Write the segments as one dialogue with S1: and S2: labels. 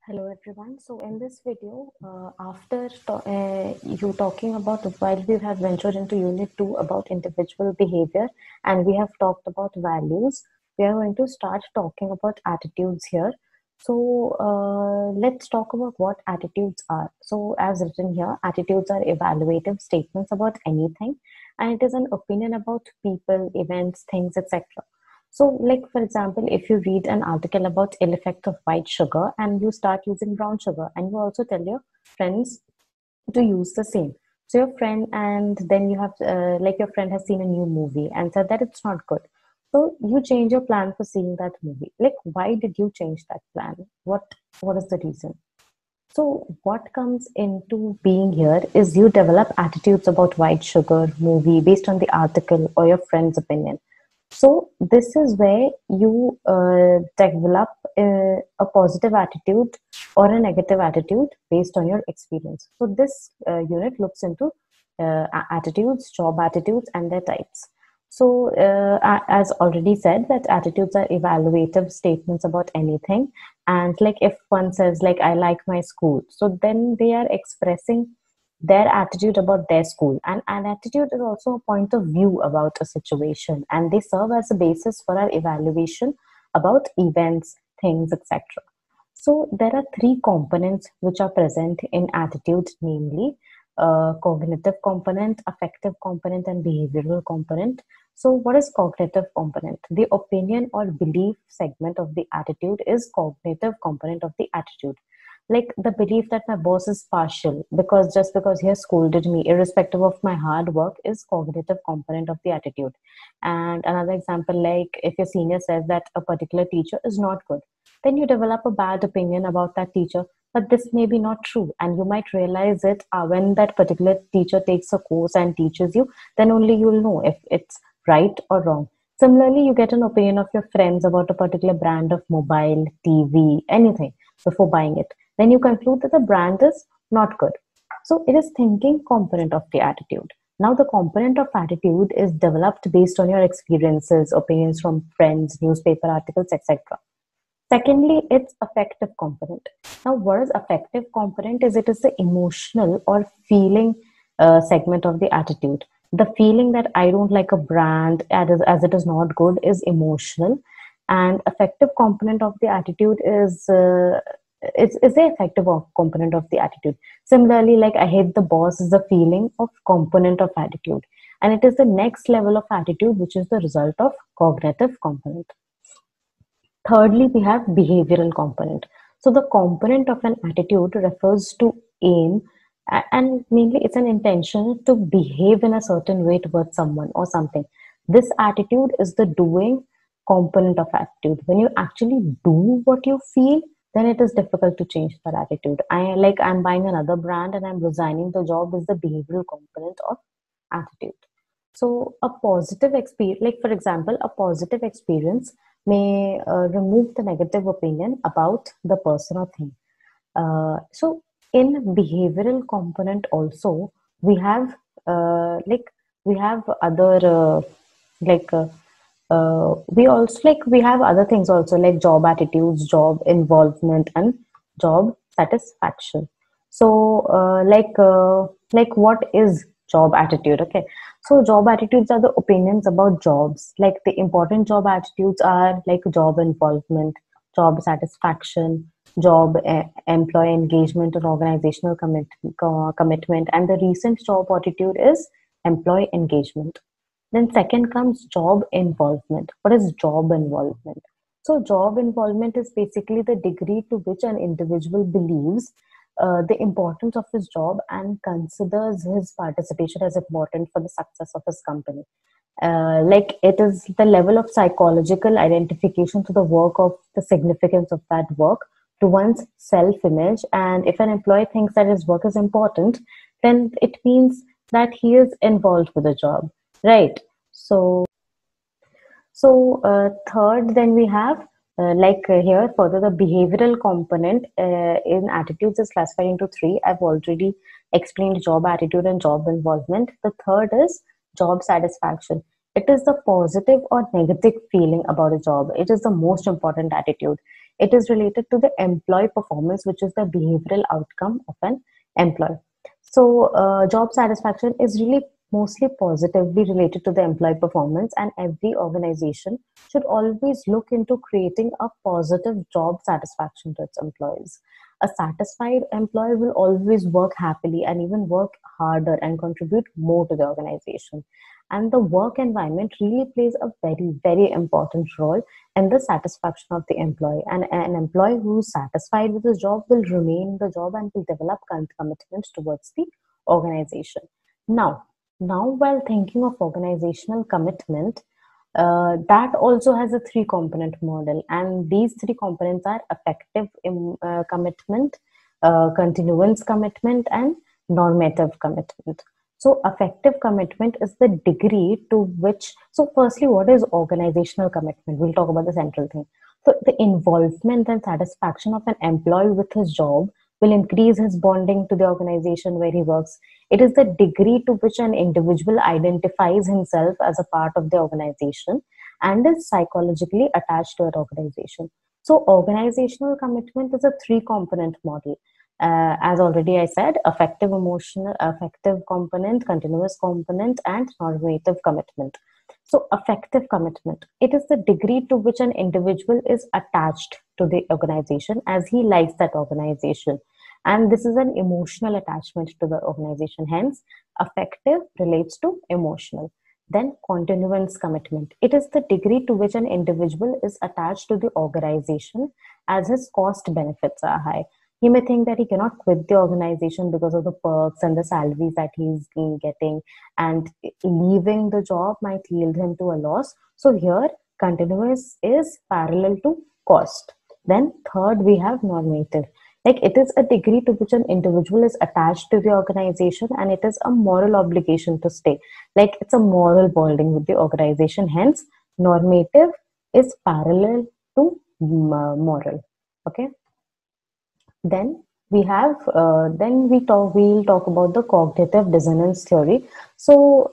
S1: Hello everyone. So in this video, after you talking about while we have ventured into Unit 2 about individual behavior and we have talked about values, we are going to start talking about attitudes here. So let's talk about what attitudes are. So as written here, attitudes are evaluative statements about anything, and it is an opinion about people, events, things, etc. So, like for example, if you read an article about ill effect of white sugar and you start using brown sugar, and you also tell your friends to use the same. So your friend, and then you have like your friend has seen a new movie and said that it's not good. So you change your plan for seeing that movie. Like, why did you change that plan? What is the reason? So what comes into being here is you develop attitudes about white sugar movie based on the article or your friend's opinion. So this is where you develop a positive attitude or a negative attitude based on your experience. So this unit looks into attitudes, job attitudes, and their types. So as already said, that attitudes are evaluative statements about anything. And like if one says like I like my school, so then they are expressing their attitude about their school, and an attitude is also a point of view about a situation, and they serve as a basis for our evaluation about events, things, etc. So there are three components which are present in attitude, namely cognitive component, affective component, and behavioral component. So what is cognitive component? The opinion or belief segment of the attitude is cognitive component of the attitude. Like the belief that my boss is partial because just because he has scolded me irrespective of my hard work is cognitive component of the attitude. And another example, like if your senior says that a particular teacher is not good, then you develop a bad opinion about that teacher, but this may be not true, and you might realize it when that particular teacher takes a course and teaches you. Then only you will know if it's right or wrong. Similarly, you get an opinion of your friends about a particular brand of mobile, TV, anything before buying it. Then you conclude that the brand is not good. So it is thinking component of the attitude. Now the component of attitude is developed based on your experiences, opinions from friends, newspaper articles, etc. Secondly, it's affective component. Now, what is affective component is it is the emotional or feeling segment of the attitude. The feeling that I don't like a brand as it is not good is emotional, and affective component of the attitude is the affective component of the attitude. Similarly, like I hate the boss is the feeling of component of attitude, and it is the next level of attitude which is the result of cognitive component. Thirdly, we have behavioral component. So the component of an attitude refers to aim, and mainly it's an intention to behave in a certain way towards someone or something. This attitude is the doing component of attitude. When you actually do what you feel, then it is difficult to change that attitude. I'm buying another brand and I'm resigning the job is the behavioral component of attitude. So a positive experience, like for example, a positive experience may remove the negative opinion about the person or thing. So in behavioral component also, we have like we have other like we also like we have other things also like job attitudes, job involvement, and job satisfaction. So like what is job attitude? Okay, so job attitudes are the opinions about jobs. Like the important job attitudes are like job involvement, job satisfaction, job employee engagement, and organizational commitment. And the recent job attitude is employee engagement. Then second comes job involvement. What is job involvement? So job involvement is basically the degree to which an individual believes the importance of his job and considers his participation as important for the success of his company. Like it is the level of psychological identification to the work of the significance of that work to one's self-image. And if an employee thinks that his work is important, then it means that he is involved with the job, right? So third, then we have here further the behavioral component in attitudes is classified into three. I've already explained job attitude and job involvement. The third is job satisfaction. It is the positive or negative feeling about a job. It is the most important attitude. It is related to the employee performance, which is the behavioral outcome of an employee. So, job satisfaction is really mostly positively related to the employee performance, and every organization should always look into creating a positive job satisfaction to its employees. A satisfied employee will always work happily and even work harder and contribute more to the organization. And the work environment really plays a very, very important role in the satisfaction of the employee. And an employee who's satisfied with his job will remain in the job and will develop commitment towards the organization. Now, while thinking of organizational commitment, that also has a three component model, and these three components are effective commitment, continuance commitment, and normative commitment. So effective commitment is the degree to which, so firstly, what is organizational commitment? We'll talk about the central thing. So the involvement and satisfaction of an employee with his job will increase his bonding to the organization where he works. It is the degree to which an individual identifies himself as a part of the organization and is psychologically attached to an organization. So organizational commitment is a three component model. As already I said, affective component, continuous component, and normative commitment. So effective commitment, it is the degree to which an individual is attached to the organization as he likes that organization. And this is an emotional attachment to the organization. Hence, affective relates to emotional. Then continuance commitment. It is the degree to which an individual is attached to the organization as his cost benefits are high. He may think that he cannot quit the organization because of the perks and the salaries that he's getting, and leaving the job might yield him to a loss. So here, continuous is parallel to cost. Then third, we have normative. Like it is a degree to which an individual is attached to the organization and it is a moral obligation to stay. Like it's a moral bonding with the organization. Hence, normative is parallel to moral. Okay. Then we have we'll talk about the cognitive dissonance theory. So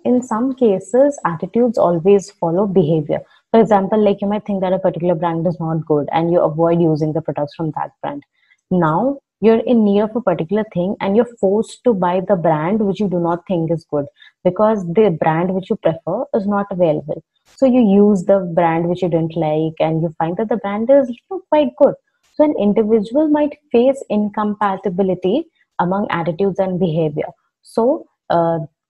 S1: in some cases attitudes always follow behavior. For example, like you might think that a particular brand is not good and you avoid using the products from that brand. Now you're in need of a particular thing and you're forced to buy the brand which you do not think is good because the brand which you prefer is not available. So you use the brand which you didn't like and you find that the brand is quite good. So an individual might face incompatibility among attitudes and behavior. So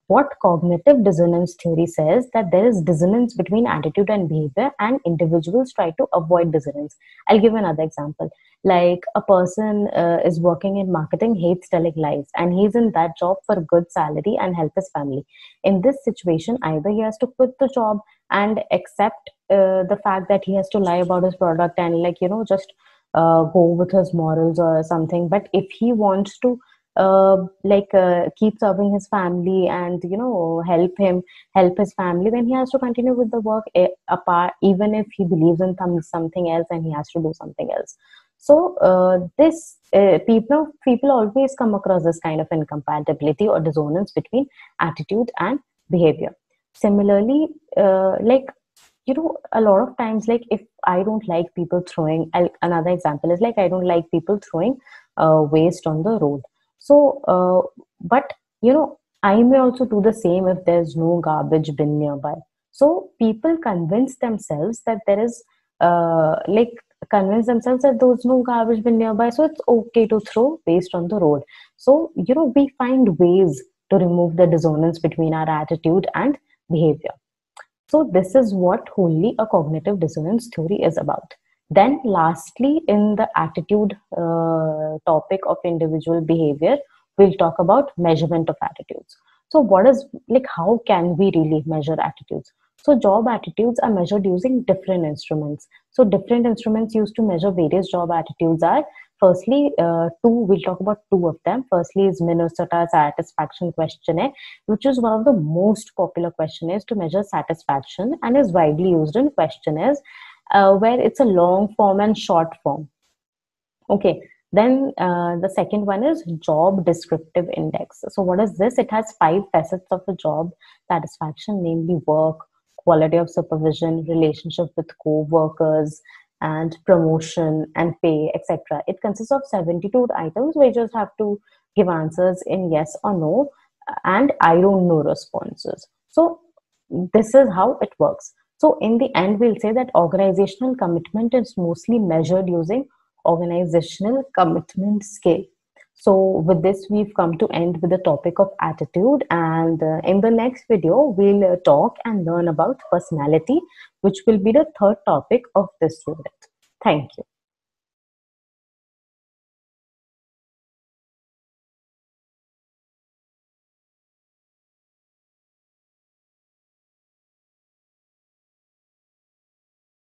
S1: what cognitive dissonance theory says that there is dissonance between attitude and behavior and individuals try to avoid dissonance. I'll give another example. Like a person is working in marketing, hates telling lies, and he's in that job for good salary and help his family. In this situation, either he has to quit the job and accept the fact that he has to lie about his product and just go with his morals or something. But if he wants to keep serving his family and help his family, then he has to continue with the work apart, even if he believes in something else and he has to do something else. So this people always come across this kind of incompatibility or dissonance between attitude and behavior. Similarly, a lot of times, like if I don't like people throwing, another example is like I don't like people throwing waste on the road. So, but I may also do the same if there's no garbage bin nearby. So people convince themselves that there's no garbage bin nearby, so it's okay to throw waste on the road. So we find ways to remove the dissonance between our attitude and behavior. So this is what wholly a cognitive dissonance theory is about. Then lastly, in the attitude topic of individual behavior, we'll talk about measurement of attitudes. So how can we really measure attitudes? So job attitudes are measured using different instruments. So different instruments used to measure various job attitudes are, firstly, we'll talk about two of them. Firstly is Minnesota Satisfaction Questionnaire, which is one of the most popular questionnaires to measure satisfaction and is widely used in questionnaires where it's a long form and short form. Okay, Then the second one is job descriptive index. So what is this? It has 5 facets of a job satisfaction, namely work, quality of supervision, relationship with co-workers, and promotion and pay, etc. It consists of 72 items where you just have to give answers in yes or no and I don't know responses. So this is how it works. So in the end, we'll say that organizational commitment is mostly measured using organizational commitment scale. So with this, we've come to end with the topic of attitude. And in the next video, we'll talk and learn about personality, which will be the third topic of this unit. Thank you.